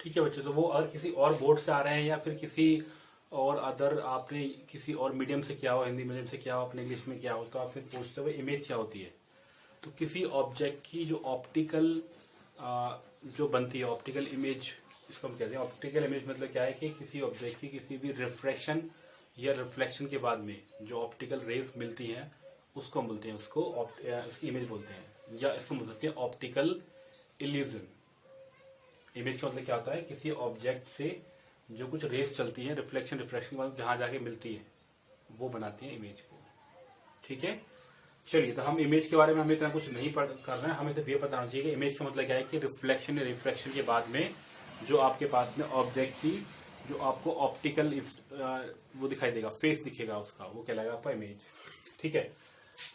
ठीक है बच्चों, तो वो अगर किसी और बोर्ड से आ रहे हैं या फिर किसी और अदर आपने किसी और मीडियम से किया हो, हिंदी मीडियम से किया हो, अपने इंग्लिश में किया हो, तो आप फिर पूछते हो इमेज क्या होती है। तो किसी ऑब्जेक्ट की जो ऑप्टिकल जो बनती है ऑप्टिकल इमेज, इसको हम कहते हैं ऑप्टिकल इमेज। मतलब क्या है कि किसी ऑब्जेक्ट की किसी भी रिफ्रैक्शन या रिफ्लेक्शन के बाद में जो ऑप्टिकल रेज मिलती हैं उसको हम बोलते हैं, उसको उसकी इमेज बोलते हैं, या इसको बोल सकते हैं ऑप्टिकल इल्यूजन। इमेज का मतलब क्या होता है, किसी ऑब्जेक्ट से जो कुछ रेस चलती है रिफ्लेक्शन रिफ्रैक्शन के बाद जहां जाके मिलती है वो बनाती है इमेज को। ठीक है, चलिए, तो हम इमेज के बारे में हमें इतना कुछ नहीं कर रहे हैं, हमें सिर्फ ये पता होना चाहिए कि इमेज का मतलब क्या है कि रिफ्लेक्शन या रिफ्रैक्शन के बाद में जो आपके पास में ऑब्जेक्ट की जो आपको ऑप्टिकल वो दिखाई देगा, फेस दिखेगा उसका, वो कहलाएगा आपका इमेज। ठीक है,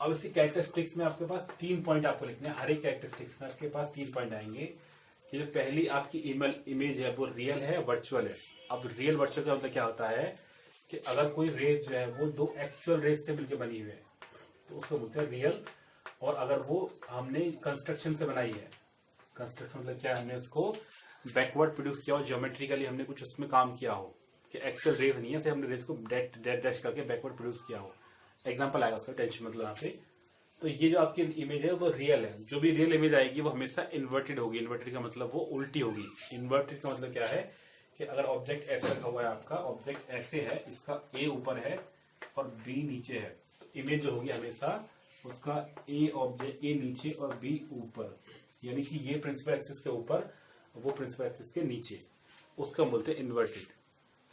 अब इसकी कैरेक्टरिस्टिक्स में आपके पास 3 पॉइंट आपको लिखने हैं। हर एक कैरेक्टरिस्टिक्स में आपके पास 3 पॉइंट आएंगे कि जो पहली आपकी इमेज है वो रियल है, वर्चुअल है। अब रियल वर्चुअल का मतलब क्या होता है कि अगर कोई रेज जो है वो 2 एक्चुअल रेज से मिलकर बनी हुई है तो उसको बोलते हैं रियल। और अगर वो हमने कंस्ट्रक्शन से बनाई है, कंस्ट्रक्शन मतलब क्या, हमने उसको बैकवर्ड प्रोड्यूस किया हो, ज्योमेट्रिकली हमने कुछ उसमें काम किया हो कि एक्चुअल रेज नहीं है, तो हमने रेज को डैश करके बैकवर्ड प्रोड्यूस किया हो। एग्जाम्पल आएगा उसका, टेंशन मतलब यहाँ पे। तो ये जो आपकी इमेज है वो रियल है। जो भी रियल इमेज आएगी वो हमेशा इन्वर्टेड होगी। इन्वर्टेड का मतलब वो उल्टी होगी। इन्वर्टेड का मतलब क्या है कि अगर ऑब्जेक्ट ऐसे रखा हुआ है, आपका ऑब्जेक्ट ऐसे है, इसका ए ऊपर है और बी नीचे है, तो इमेज जो होगी हमेशा उसका ए नीचे और बी ऊपर, यानी कि ये प्रिंसिपल एक्सिस के ऊपर, वो प्रिंसिपल एक्सिस के नीचे, उसका बोलते हैं इन्वर्टेड।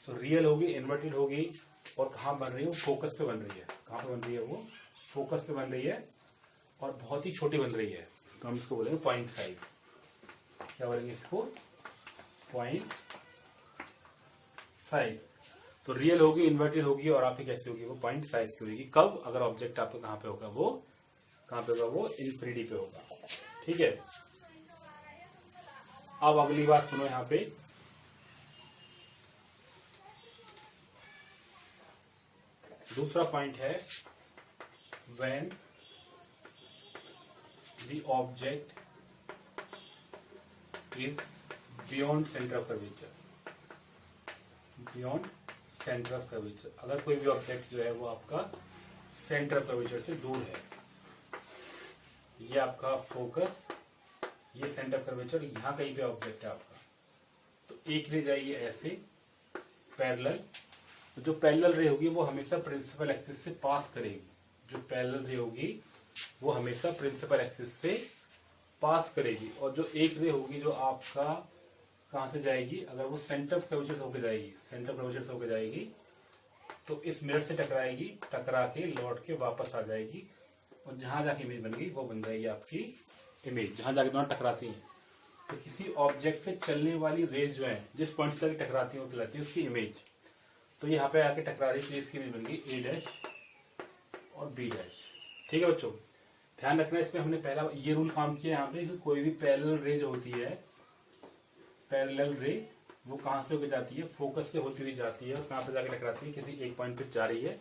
सो रियल होगी, इन्वर्टेड होगी, और कहाँ बन रही है, वो फोकस पे बन रही है। कहाँ पे बन रही है, वो फोकस पे बन रही है और बहुत ही छोटी बन रही है, तो हम इसको बोलेंगे 0.5। क्या बोलेंगे इसको, 0.5। तो रियल होगी, इन्वर्टेड होगी, और आपकी कैसी होगी, वो 0.5 की होगी। कब, अगर ऑब्जेक्ट आपका कहाँ पे होगा, वो कहाँ पे होगा, वो इन्फिनिटी पे होगा। ठीक है, अब अगली बात सुनो यहाँ पे। दूसरा पॉइंट है when the object is beyond center of curvature, beyond center of curvature। अगर कोई भी ऑब्जेक्ट जो है वो आपका सेंटर ऑफ कर्वेचर से दूर है, ये आपका फोकस, ये सेंटर ऑफ कर्वेचर, यहाँ कहीं पे ऑब्जेक्ट है आपका, तो एक रे जाएगी ऐसे पैरेलल। तो जो पैरेलल रे होगी वो हमेशा प्रिंसिपल एक्सिस से पास करेगी। जो पैरेलल रे होगी वो हमेशा प्रिंसिपल एक्सिस से पास करेगी। और जो एक रे होगी जो आपका कहां से जाएगी, अगर वो सेंटर ऑफ कर्वेचर से होकर जाएगी, सेंटर ऑफ कर्वेचर से होकर जाएगी, तो इस मिरर से टकराएगी, टकरा के लौट के वापस आ जाएगी, और जहां जाके इमेज बन गई वो बन जाएगी आपकी इमेज, जहां जाके दोनों टकराती हैं। तो किसी ऑब्जेक्ट से चलने वाली रेज जो है जिस पॉइंट से टकराती है वो कहलाती है उसकी इमेज। तो यहाँ पे आके टकरा रही, तो इसकी इमेज बन गई ए डैश और बी डैश। ठीक है बच्चों, ध्यान रखना, इसमें हमने पहला ये रूल काम किया यहाँ पे कि कोई भी पैरेलल रे जो होती है, पैरेलल रे वो कहां से होकर जाती है, फोकस से होती हुई जाती है, और कहां पे जाके टकराती है, किसी एक पॉइंट पे जा रही है।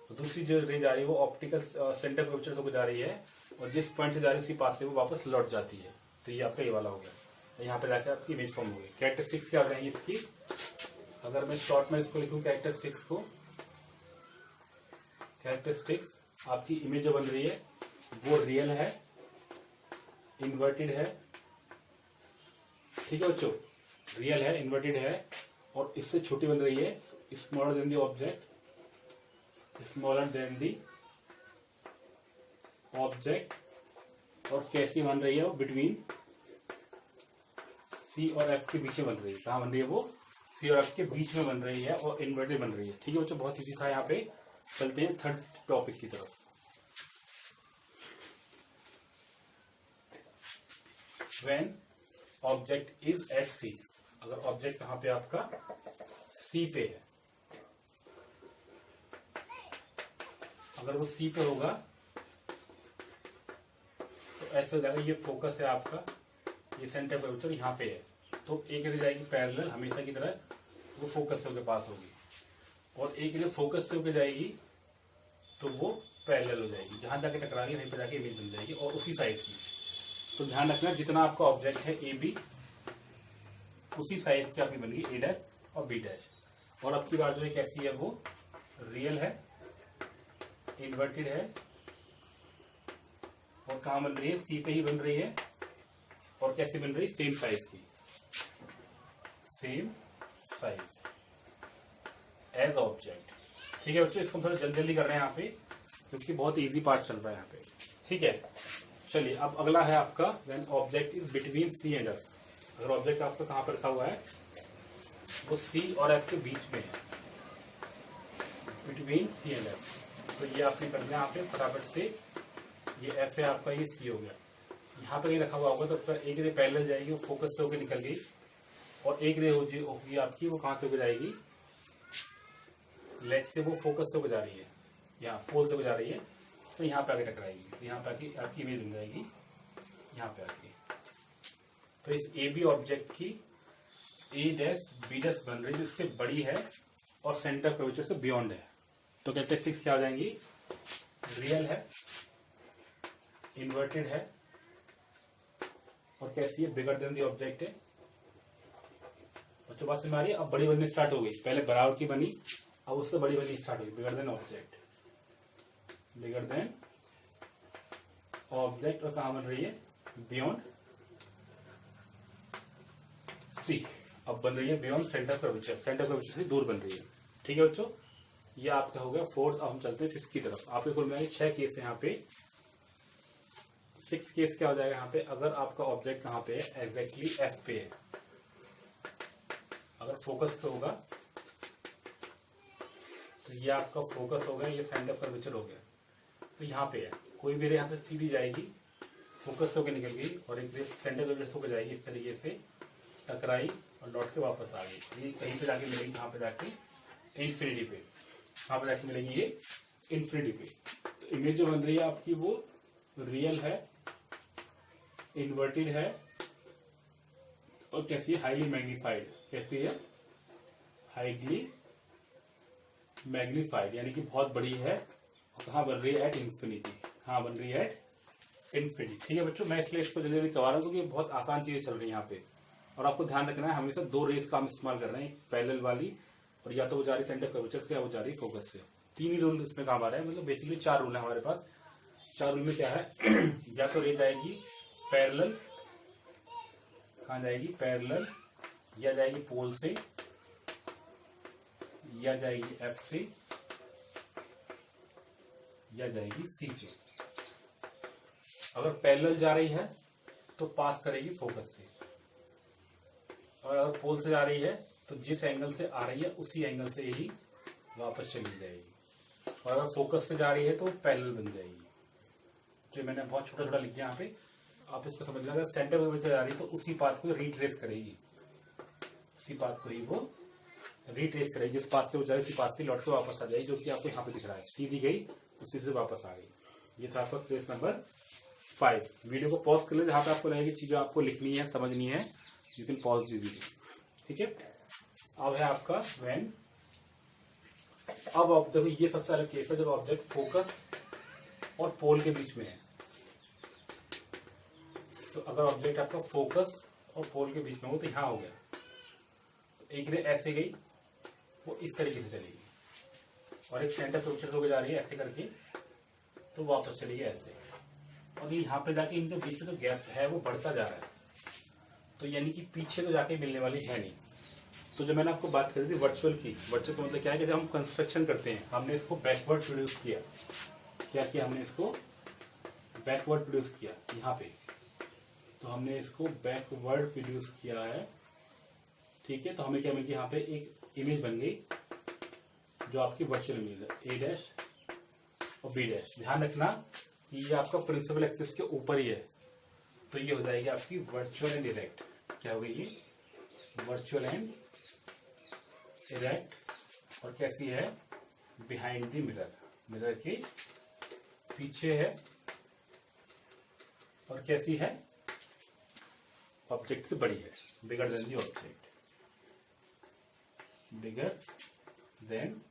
तो दूसरी जो रे जा रही है वो ऑप्टिकल सेंटर कर्वेचर होकर जा रही है, और जिस पॉइंट से जा रही है उसके पास से वो वापस लौट जाती है। तो ये आपका ये वाला हो गया, तो यहाँ पे जाकर आपकी इमेज फॉर्म होगी। कैरेक्टरिस्टिक्स क्या हो जाएंगी इसकी, अगर मैं शॉर्ट में इसको लिखूं कैरेक्टरिस्टिक्स को, कैरेक्टरिस्टिक्स आपकी इमेज जो बन रही है वो रियल है, इन्वर्टेड है। ठीक है बच्चों, रियल है, इन्वर्टेड है, और इससे छोटी बन रही है, smaller than the object, smaller than the object. और कैसी बन रही है, वो बिटवीन सी और एफ के बीच में बन रही है। कहां बन रही है, वो सी और एफ के बीच में बन रही है, और इन्वर्टेड बन रही है। ठीक है बच्चों, बहुत इजी था। यहाँ पे चलते हैं थर्ड टॉपिक की तरफ। When object is at C, अगर ऑब्जेक्ट कहां पे आपका C पे है, अगर वो C पे होगा तो ऐसे हो जाएगा, ये फोकस है आपका, ये सेंटर कर्वेचर यहाँ पे है, तो एक रे जाएगी पैरेलल हमेशा की तरह, वो फोकस से होकर पास होगी, और एक रे फोकस से होकर जाएगी तो वो पैरेलल हो जाएगी, जहां जाके टकराएगी वहीं पे जाके इमेज बन जाएगी, और उसी साइज की। तो ध्यान रखना, जितना आपका ऑब्जेक्ट है ए बी, उसी साइज की आपकी बन गई ए डैश और बी डैश। और अब की बार जो है कैसी है, वो रियल है, इन्वर्टेड है, और कहाँ बन रही है, सी पे ही बन रही है, और कैसी बन रही है, सेम साइज की, सेम साइज एज ऑब्जेक्ट। ठीक है बच्चों, इसको हम थोड़ा जल्दी जल्दी कर रहे हैं यहाँ पे क्योंकि बहुत इजी पार्ट चल रहा है यहाँ पे। ठीक है, चलिए अब अगला है आपका when object is between C and F. अगर ऑब्जेक्ट आपका कहाँ पर रखा हुआ है, वो सी और एफ के बीच में है, बिटवीन सी एंड एफ। तो ये आपने कर दिया यहाँ पे फटाफट से, ये एफ है आपका, ये सी हो गया। यहाँ पे कहीं रखा हुआ होगा तो एक रे पैरेलल जाएगी, वो फोकस से होकर निकल गई, और एक रे होगी आपकी, वो कहाँ से होकर जाएगी, लेग से वो फोकस से होकर जा रही है, यहाँ पोल से होकर जा रही है, तो यहाँ पे आके टकराएगी, तो यहाँ पे आके आपकी इमेज बन जाएगी यहाँ पे आके। तो इस ए बी ऑब्जेक्ट की ए डैश बी डैश बन रही है, जिससे बड़ी है और सेंटर कर्वेचर से बियॉन्ड है। तो कैरेक्टरिस्टिक्स क्या हो जाएंगी, रियल है, इन्वर्टेड है, और कैसी है, बिगर देन दी ऑब्जेक्ट है। बच्चों बात समझ आ रही है? अब बड़ी बननी स्टार्ट हो गई, पहले बराबर की बनी, अब उससे बड़ी बननी स्टार्ट हुई, bigger than object, bigger than object, और कहां बन रही है, बियॉन्ड सी। अब बन रही है beyond centre curvature, centre curvature से दूर बन रही है। ठीक है बच्चों, ये आपका हो गया फोर्थ। अब हम चलते हैं फिफ्थ की तरफ। आपके कुल में 6 केस है यहाँ पे। 6 केस क्या हो जाएगा यहाँ पे, अगर आपका ऑब्जेक्ट कहाँ पे है, एग्जैक्टली एफ पे है, अगर फोकस पे होगा तो ये आपका फोकस हो गया, ये सेंटर कर्वेचर हो गया, तो यहाँ पे है, कोई भी रे यहाँ से सीधी जाएगी, फोकस होकर निकल गई, और एक रे सेंटर कर्वेचर होकर जाएगी, इस तरीके से टकराई और लौट के वापस आ गई। ये कहीं पे जाके मिलेगी, कहाँ पे जाके, इन्फिनिटी पे, कहाँ पे जाके मिलेगी, ये इन्फिनिटी पे। तो इमेज जो बन रही है आपकी, वो रियल है, इन्वर्टेड है, और कैसी है, हाईली मैग्नीफाइड। कैसी है, हाईली मैग्नीफाइड, यानी कि बहुत बड़ी है, और कहाँ बन रही है, एट इन्फिनिटी, कहाँ बन रही है, एट इन्फिनिटी। ठीक है बच्चों, मैं इसलिए इसको जल्दी जल्दी करवा रहा हूँ क्योंकि बहुत आसान चीजें चल रही है यहाँ पे, और आपको ध्यान रखना है हमेशा 2 रेस का हम इस्तेमाल कर रहे हैं, पैरेलल वाली, और या तो वो जा रही सेंटर कर्वेचर से, या वो जा रही फोकस से। 3 ही रूल इसमें काम आ रहा है, मतलब बेसिकली 4 रूल है हमारे पास। 4 रूल में क्या है, या तो रे जाएगी पैरेलल, कहाँ जाएगी, पैरेलल, या जाएगी पोल से, या जाएगी एफ से, या जाएगी सी से। अगर पैरेलल जा रही है तो पास करेगी फोकस से, और अगर पोल से जा रही है तो जिस एंगल से आ रही है उसी एंगल से ही वापस चली जाएगी, और अगर फोकस से जा रही है तो पैरेलल बन जाएगी। जो मैंने बहुत छोटा छोटा लिख दिया यहाँ पे, आप इसको समझ लेना। अगर सेंटर कर्वेचर जा रही है तो उसी पाथ को रिट्रेस करेगी, उसी पाथ को ही वो रिट्रेस करेगी, जिस पाथ से वो जाए उसी पाथ से लौट के वापस आ जाएगी, जो कि आपको यहाँ पे दिख रहा है, सीधी गई उसी से वापस आ गई। ये था आपका केस नंबर 5। वीडियो को पॉज कर ले, जहां पे आपको लगेगी चीजें आपको लिखनी है, समझनी है, you can pause the video. ठीक है, अब है आपका व्हेन, अब आप देखो ये सबसे अलग केस है जब ऑब्जेक्ट फोकस और पोल के बीच में है। तो अगर ऑब्जेक्ट आपका फोकस और पोल के बीच में हो तो यहां हो गया, तो एक रे ऐसे गई, वो इस तरीके से चलेगी, और एक सेंटर कर्वेचर होकर जा रही है ऐसे करके, तो वापस चलेगी ऐसे, और ये यहाँ पे जाके इनके बीच में जो गैप है वो बढ़ता जा रहा है, तो यानी कि पीछे तो जाके मिलने वाली है नहीं। तो जब मैंने आपको बात करी थी वर्चुअल की, वर्चुअल का मतलब क्या है कि जब हम कंस्ट्रक्शन करते हैं, हमने इसको बैकवर्ड प्रोड्यूस किया, क्या किया हमने इसको बैकवर्ड प्रोड्यूस किया यहाँ पे, तो हमने इसको बैकवर्ड प्रोड्यूस किया है। ठीक है, तो हमें क्या मिल गया, यहाँ पे एक इमेज बन गई जो आपकी वर्चुअल इमेज है, ए डैश और बी डैश। ध्यान रखना कि ये आपका प्रिंसिपल एक्सिस के ऊपर ही है, तो ये हो जाएगी आपकी वर्चुअल एंड इरेक्ट। क्या हो गई ये, वर्चुअल एंड इरेक्ट, और कैसी है, बिहाइंड द मिरर, मिरर के पीछे है, और कैसी है, ऑब्जेक्ट से बड़ी है, bigger than the object, bigger than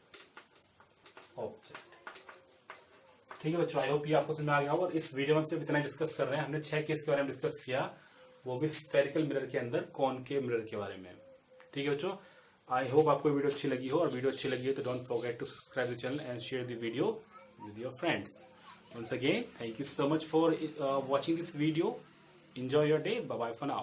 object. ठीक है बच्चों, आई होप ये आपको समझ में आ गया होगा। और इस वीडियो में सिर्फ इतना डिस्कस कर रहे हैं, हमने 6 केस के बारे में डिस्कस किया, वो भी स्फेरिकल मिरर के अंदर कॉनकेव मिरर के बारे में। ठीक है बच्चों, आई होप आपको वीडियो अच्छी लगी हो, और वीडियो अच्छी लगी हो तो don't forget to subscribe the channel and share the video with your friend. Once again, thank you so much for watching this video. Enjoy your day. Bye bye for now.